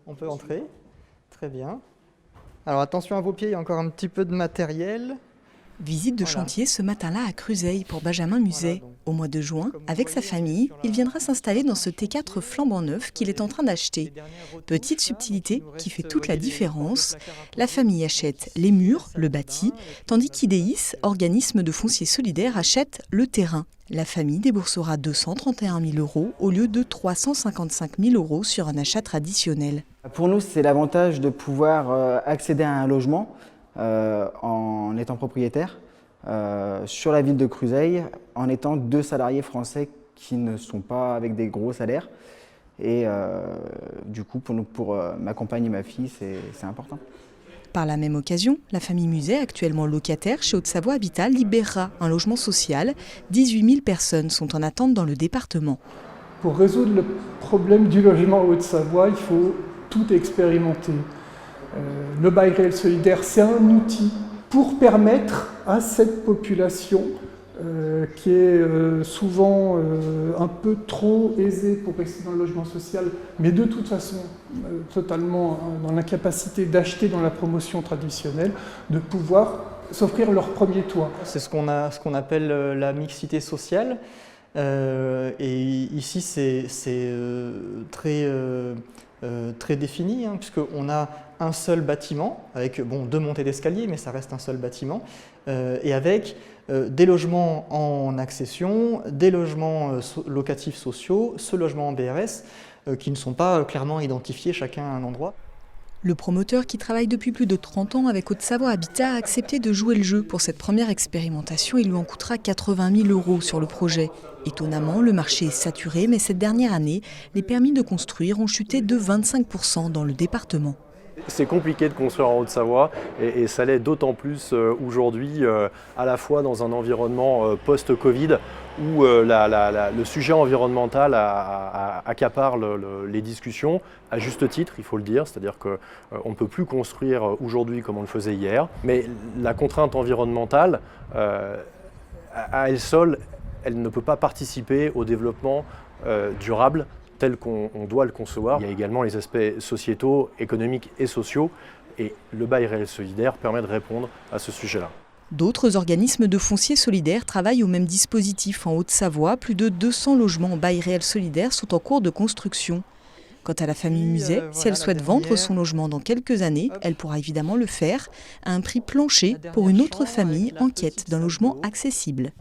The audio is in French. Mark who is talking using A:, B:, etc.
A: On peut entrer. Très bien. Alors attention à vos pieds, il y a encore un petit peu de matériel.
B: Visite de chantier ce matin-là à Cruseilles pour Benjamin Muset. Au mois de juin, avec sa famille, il viendra s'installer dans ce T4 flambant neuf qu'il est en train d'acheter. Petite subtilité qui fait toute la différence. La famille achète les murs, le bâti, tandis qu'Ideis, organisme de foncier solidaire, achète le terrain. La famille déboursera 231 000 € au lieu de 355 000 € sur un achat traditionnel.
C: Pour nous, c'est l'avantage de pouvoir accéder à un logement en étant propriétaire sur la ville de Cruseilles, en étant 2 salariés français qui ne sont pas avec des gros salaires. Et du coup, pour ma compagne et ma fille, c'est important.
B: Par la même occasion, la famille Muset, actuellement locataire chez Haute-Savoie Habitat, libérera un logement social. 18 000 personnes sont en attente dans le département.
D: Pour résoudre le problème du logement en Haute-Savoie, il faut tout expérimenter. Le bail réel solidaire, c'est un outil pour permettre à cette population qui est souvent un peu trop aisée pour rester dans le logement social, mais de toute façon totalement dans l'incapacité d'acheter dans la promotion traditionnelle, de pouvoir s'offrir leur premier toit.
A: C'est ce qu'on appelle la mixité sociale. Et ici, c'est très défini, puisqu'on a un seul bâtiment, avec 2 montées d'escalier, mais ça reste un seul bâtiment, et avec des logements en accession, des logements locatifs sociaux, ce logement en BRS, qui ne sont pas clairement identifiés chacun à un endroit.
B: Le promoteur, qui travaille depuis plus de 30 ans avec Haute-Savoie Habitat, a accepté de jouer le jeu pour cette première expérimentation. Il lui en coûtera 80 000 € sur le projet. Étonnamment, le marché est saturé, mais cette dernière année, les permis de construire ont chuté de 25 % dans le département.
E: C'est compliqué de construire en Haute-Savoie et ça l'est d'autant plus aujourd'hui, à la fois dans un environnement post-Covid où le sujet environnemental accapare les discussions, à juste titre, il faut le dire, c'est-à-dire qu'on ne peut plus construire aujourd'hui comme on le faisait hier, mais la contrainte environnementale, à elle seule, elle ne peut pas participer au développement durable tel qu'on doit le concevoir. Il y a également les aspects sociétaux, économiques et sociaux, et le bail réel solidaire permet de répondre à ce sujet-là.
B: D'autres organismes de foncier solidaire travaillent au même dispositif en Haute-Savoie. Plus de 200 logements en bail réel solidaire sont en cours de construction. Quant à la famille Muset, si elle souhaite vendre son logement dans quelques années, elle pourra évidemment le faire à un prix plancher pour une autre famille en quête d'un logement accessible.